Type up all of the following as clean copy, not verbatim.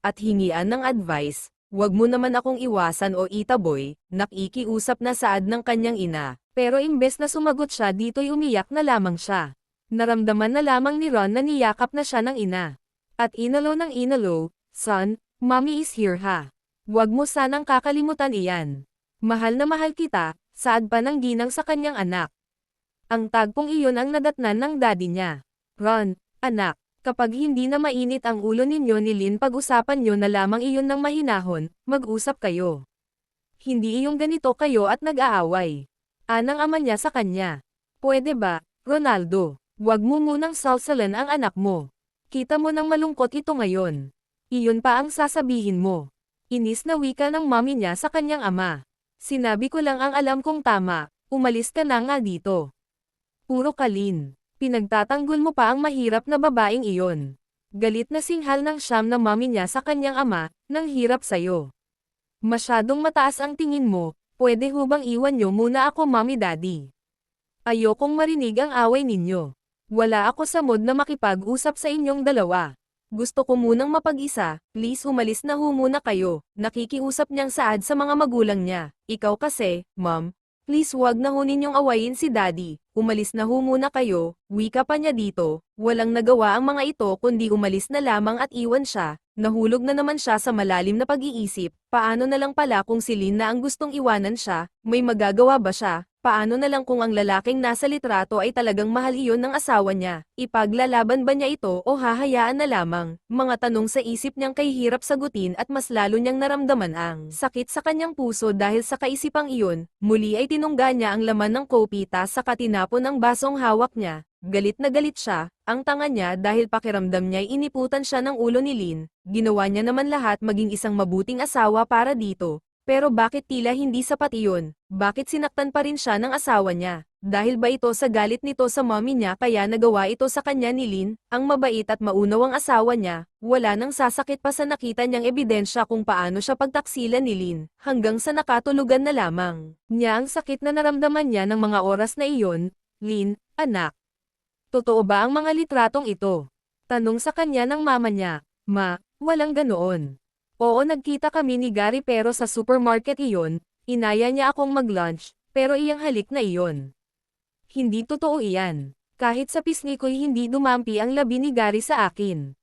at hingian ng advice, wag mo naman akong iwasan o itaboy, nakikiusap na saad ng kanyang ina. Pero imbes na sumagot siya dito'y umiyak na lamang siya. Naramdaman na lamang ni Ron na niyakap na siya ng ina. At inalo ng inalo, "Son, mommy is here ha. Wag mo sanang kakalimutan iyan. Mahal na mahal kita," saad pa ng ginang sa kanyang anak. Ang tagpong iyon ang nadatnan ng daddy niya. "Ron, anak, kapag hindi na mainit ang ulo ninyo ni Lynn pag-usapan nyo na lamang iyon ng mahinahon, mag-usap kayo. Hindi iyong ganito kayo at nag-aaway." Anang ama niya sa kanya. "Pwede ba, Ronaldo, wag mo munang salsalan ang anak mo. Kita mo nang malungkot ito ngayon. Iyon pa ang sasabihin mo." Inis na wika ng mami niya sa kanyang ama. "Sinabi ko lang ang alam kong tama, umalis ka na nga dito." "Puro kalin. Pinagtatanggol mo pa ang mahirap na babaeng iyon." Galit na singhal ng Siyam na mami niya sa kanyang ama, "Nang hirap sayo. Masyadong mataas ang tingin mo, pwede hubang iwan nyo muna ako mommy daddy. Ayokong marinig ang away ninyo. Wala ako sa mood na makipag-usap sa inyong dalawa. Gusto ko munang mapag-isa, please umalis na ho muna kayo." Nakikiusap niyang saad sa mga magulang niya. "Ikaw kasi, mom, please wag na ho ninyong awayin si daddy, umalis na ho muna kayo." Wika pa niya dito, walang nagawa ang mga ito kundi umalis na lamang at iwan siya. Nahulog na naman siya sa malalim na pag-iisip, paano na lang pala kung si Lynn na ang gustong iwanan siya, may magagawa ba siya? Paano na lang kung ang lalaking nasa litrato ay talagang mahal iyon ng asawa niya? Ipaglalaban ba niya ito o hahayaan na lamang? Mga tanong sa isip niyang kahihirap sagutin at mas lalo niyang naramdaman ang sakit sa kanyang puso dahil sa kaisipang iyon. Muli ay tinungga niya ang laman ng kopita sa katinapon ng basong hawak niya. Galit na galit siya, ang tanga niya dahil pakiramdam niya'y iniputan siya ng ulo ni Lynn. Ginawa niya naman lahat maging isang mabuting asawa para dito. Pero bakit tila hindi sapat iyon? Bakit sinaktan pa rin siya ng asawa niya? Dahil ba ito sa galit nito sa mommy niya kaya nagawa ito sa kanya ni Lynn? Ang mabait at maunawang asawa niya, wala nang sasakit pa sa nakita niyang ebidensya kung paano siya pagtaksilan ni Lynn, hanggang sa nakatulugan na lamang niya ang sakit na naramdaman niya ng mga oras na iyon. "Lynn, anak, totoo ba ang mga litratong ito?" Tanong sa kanya ng mama niya. "Ma, walang ganoon. Oo, nagkita kami ni Gary pero sa supermarket iyon, inaya niya akong mag-lunch, pero iyang halik na iyon. Hindi totoo iyan. Kahit sa pisngi ko'y hindi dumampi ang labi ni Gary sa akin.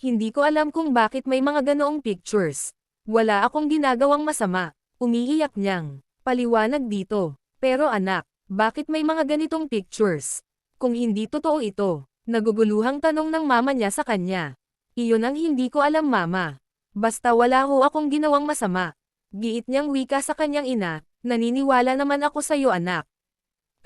Hindi ko alam kung bakit may mga ganoong pictures. Wala akong ginagawang masama." Umiiyak niyang paliwanag dito. "Pero anak, bakit may mga ganitong pictures? Kung hindi totoo ito?" Naguguluhang tanong ng mama niya sa kanya. "Iyon ang hindi ko alam mama. Basta wala ho akong ginawang masama." Giit niyang wika sa kanyang ina, "Naniniwala naman ako sa iyo anak.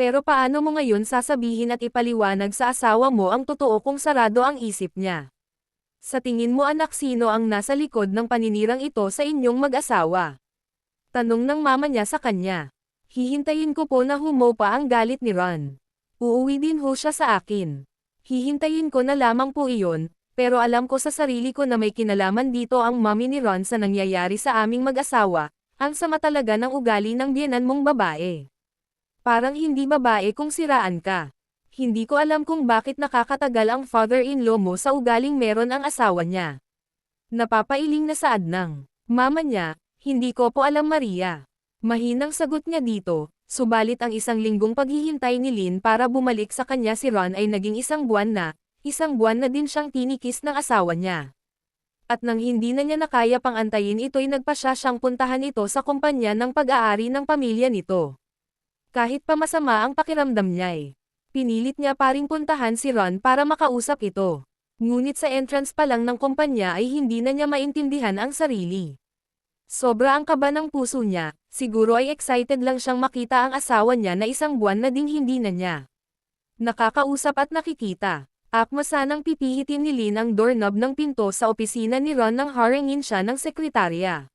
Pero paano mo ngayon sasabihin at ipaliwanag sa asawa mo ang totoo kung sarado ang isip niya? Sa tingin mo anak, sino ang nasa likod ng paninirang ito sa inyong mag-asawa?" Tanong ng mama niya sa kanya. Hihintayin ko po na humopa ang galit ni Ron. Uuwi din ho siya sa akin. Hihintayin ko na lamang po iyon, pero alam ko sa sarili ko na may kinalaman dito ang mommy ni Ron sa nangyayari sa aming mag-asawa, ang sama talaga ng ugali ng biyenan mong babae. Parang hindi babae kung siraan ka. Hindi ko alam kung bakit nakakatagal ang father-in-law mo sa ugaling meron ang asawa niya." Napapailing na saad ng mama niya. "Hindi ko po alam Maria." Mahinang sagot niya dito. Subalit ang isang linggong paghihintay ni Lynn para bumalik sa kanya si Ron ay naging isang buwan na din siyang tinikis ng asawa niya. At nang hindi na niya nakaya pang antayin ito'y nagpasya siyang puntahan ito sa kumpanya ng pag-aari ng pamilya nito. Kahit pa masama ang pakiramdam niya'y pinilit niya pa ring puntahan si Ron para makausap ito. Ngunit sa entrance pa lang ng kumpanya ay hindi na niya maintindihan ang sarili. Sobra ang kaba ng puso niya, siguro ay excited lang siyang makita ang asawa niya na isang buwan na ding hindi na niya nakakausap at nakikita. Akma sanang pipihitin ni Lynn ang doorknob ng pinto sa opisina ni Ron nang harangin siya ng sekretarya.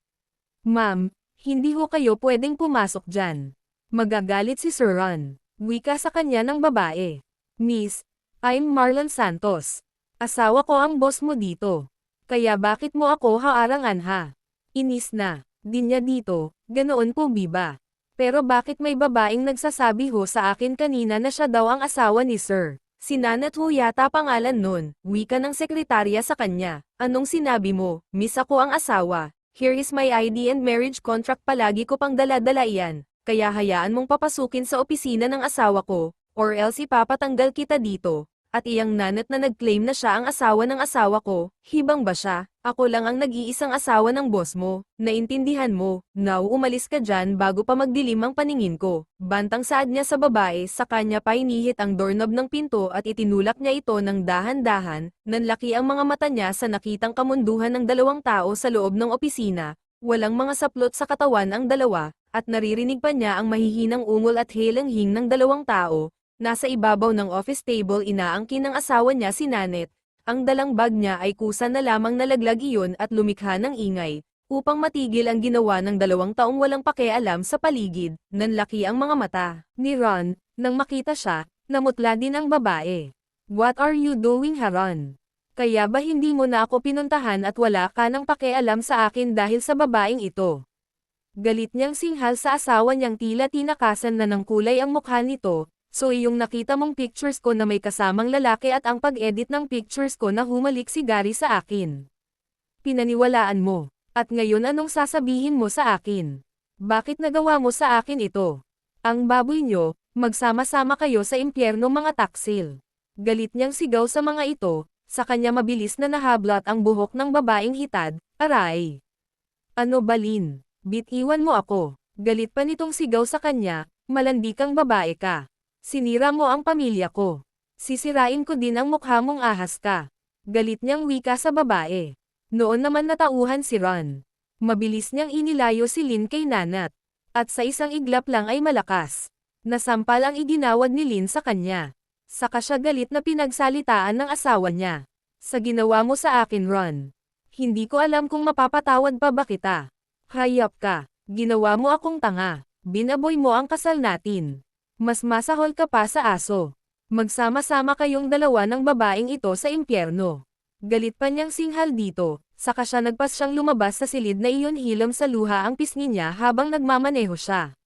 "Ma'am, hindi ho kayo pwedeng pumasok dyan. Magagalit si Sir Ron." Wika sa kanya ng babae. "Miss, I'm Marlon Santos. Asawa ko ang boss mo dito. Kaya bakit mo ako haarangan ha?" Inis na din niya dito. "Ganoon po biba. Pero bakit may babaeng nagsasabi ho sa akin kanina na siya daw ang asawa ni Sir Si Nanette Hu yata pangalan nun, wika ng sekretarya sa kanya. Anong sinabi mo? Miss ako ang asawa. Here is my ID and marriage contract, palagi ko pang dala-dala iyan. Kaya hayaan mong papasukin sa opisina ng asawa ko, or else ipapatanggal kita dito. At iyang Nanette na nag-claim na siya ang asawa ng asawa ko, hibang ba siya? Ako lang ang nag-iisang asawa ng boss mo. Naintindihan mo? Now umalis ka dyan bago pa magdilim ang paningin ko. Bantang saad niya sa babae, sa kanya pa inihit ang doorknob ng pinto at itinulak niya ito ng dahan-dahan. Nanlaki ang mga mata niya sa nakitang kamunduhan ng dalawang tao sa loob ng opisina. Walang mga saplot sa katawan ang dalawa, at naririnig pa niya ang mahihinang ungol at helanghing ng dalawang tao. Nasa ibabaw ng office table inaangkin ng asawa niya si Nanette. Ang dalang bag niya ay kusa na lamang nalaglag iyon at lumikha ng ingay. Upang matigil ang ginawa ng 2 taong walang pakialam sa paligid, nanlaki ang mga mata ni Ron. Nang makita siya, namutla din ang babae. What are you doing, Ron? Kaya ba hindi mo na ako pinuntahan at wala ka ng pakialam sa akin dahil sa babaeng ito? Galit niyang singhal sa asawa niyang tila tinakasan na ng kulay ang mukha nito. So iyong nakita mong pictures ko na may kasamang lalaki at ang pag-edit ng pictures ko na humalik si Gary sa akin. Pinaniwalaan mo. At ngayon anong sasabihin mo sa akin? Bakit nagawa mo sa akin ito? Ang baboy nyo, magsama-sama kayo sa impyerno mga taksil. Galit niyang sigaw sa mga ito, sa kanya mabilis na nahablat ang buhok ng babaeng hitad, aray. Ano balin? Bitiwan mo ako. Galit pa nitong sigaw sa kanya, malandi kang babae ka. Sinira mo ang pamilya ko. Sisirain ko din ang mukha mong ahas ka. Galit niyang wika sa babae. Noon naman natauhan si Ron. Mabilis niyang inilayo si Lin kay Nanette. At sa isang iglap lang ay malakas. Nasampal ang iginawad ni Lin sa kanya. Saka siya galit na pinagsalitaan ng asawa niya. Sa ginawa mo sa akin, Ron. Hindi ko alam kung mapapatawad pa ba kita. Hayop ka. Ginawa mo akong tanga. Binaboy mo ang kasal natin. Mas masahol ka pa sa aso. Magsama-sama kayong dalawa ng babaeng ito sa impyerno. Galit pa niyang singhal dito, saka siya nagpas siyang lumabas sa silid na iyon, hilom sa luha ang pisngi niya habang nagmamaneho siya.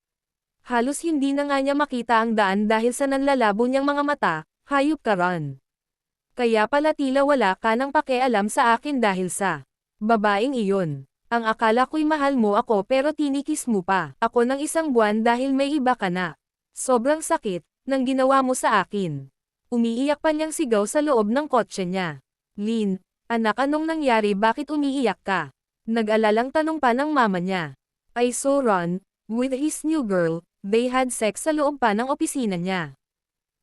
Halos hindi na nga niya makita ang daan dahil sa nanlalabo niyang mga mata. Hayop ka, Ron. Kaya pala tila wala ka ng pakialam sa akin dahil sa babaeng iyon. Ang akala ko'y mahal mo ako pero tinikis mo pa ako ng 1 buwan dahil may iba ka na. Sobrang sakit ng ginawa mo sa akin. Umiiyak pa niyang sigaw sa loob ng kotse niya. Lin, anak, anong nangyari, bakit umiiyak ka? Nag-alalang tanong pa ng mama niya. I saw Ron with his new girl, they had sex sa loob pa ng opisina niya.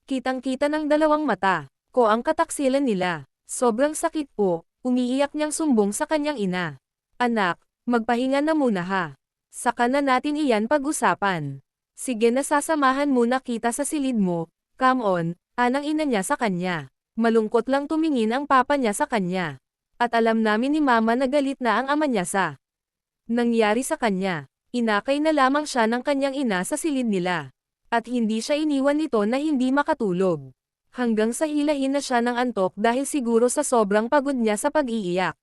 Kitang-kita ng 2 mata ko ang kataksilan nila. Sobrang sakit po, umiiyak niyang sumbong sa kanyang ina. Anak, magpahinga na muna ha. Saka na natin iyan pag-usapan. Sige na, sasamahan muna kita sa silid mo. Come on, anang ina niya sa kanya. Malungkot lang tumingin ang papa niya sa kanya. At alam namin ni mama na galit na ang ama niya sa nangyari sa kanya. Inakay na lamang siya ng kanyang ina sa silid nila. At hindi siya iniwan nito na hindi makatulog. Hanggang sa hilahin na siya ng antok dahil siguro sa sobrang pagod niya sa pag-iiyak.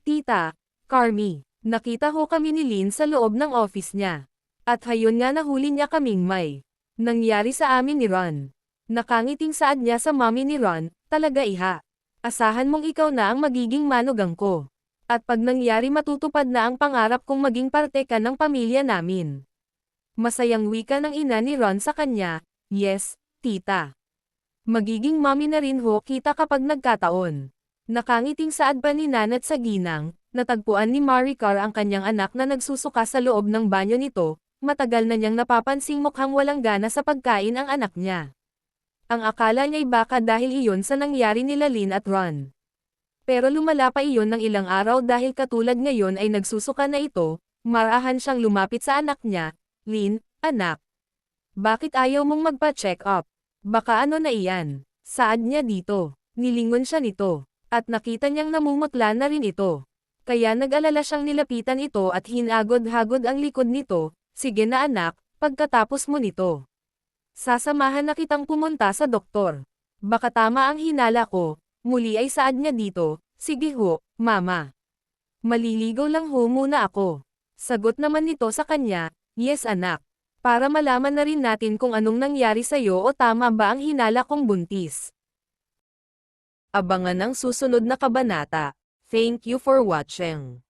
Tita, Carmi, nakita ho kami ni Lin sa loob ng office niya. At hayon nga nahuli niya kaming may nangyari sa amin ni Ron. Nakangiting saad niya sa mami ni Ron, talaga iha. Asahan mong ikaw na ang magiging manugang ko. At pag nangyari matutupad na ang pangarap kong maging parte ka ng pamilya namin. Masayang wika ng ina ni Ron sa kanya, yes, tita. Magiging mami na rin ho kita kapag nagkataon. Nakangiting saad pa ni Nanette sa ginang, natagpuan ni Maricar ang kanyang anak na nagsusuka sa loob ng banyo nito. Matagal na niyang napapansing mukhang walang gana sa pagkain ang anak niya. Ang akala niya'y baka dahil iyon sa nangyari nila Lin at Ron. Pero lumala pa iyon ng ilang araw dahil katulad ngayon ay nagsusuka na ito, marahan siyang lumapit sa anak niya. Lin, anak. Bakit ayaw mong magpa-check up? Baka ano na iyan? Saad niya dito. Nilingon siya nito. At nakita niyang namumutla na rin ito. Kaya nag-alala siyang nilapitan ito at hinagod-hagod ang likod nito. Sige na anak, pagkatapos mo nito. Sasamahan na kitang pumunta sa doktor. Baka tama ang hinala ko. Muli ay saad niya dito. Sige ho, mama. Maliligaw lang ho muna ako. Sagot naman nito sa kanya, yes anak. Para malaman na rin natin kung anong nangyari sa'yo o tama ba ang hinala kong buntis. Abangan ang susunod na kabanata. Thank you for watching.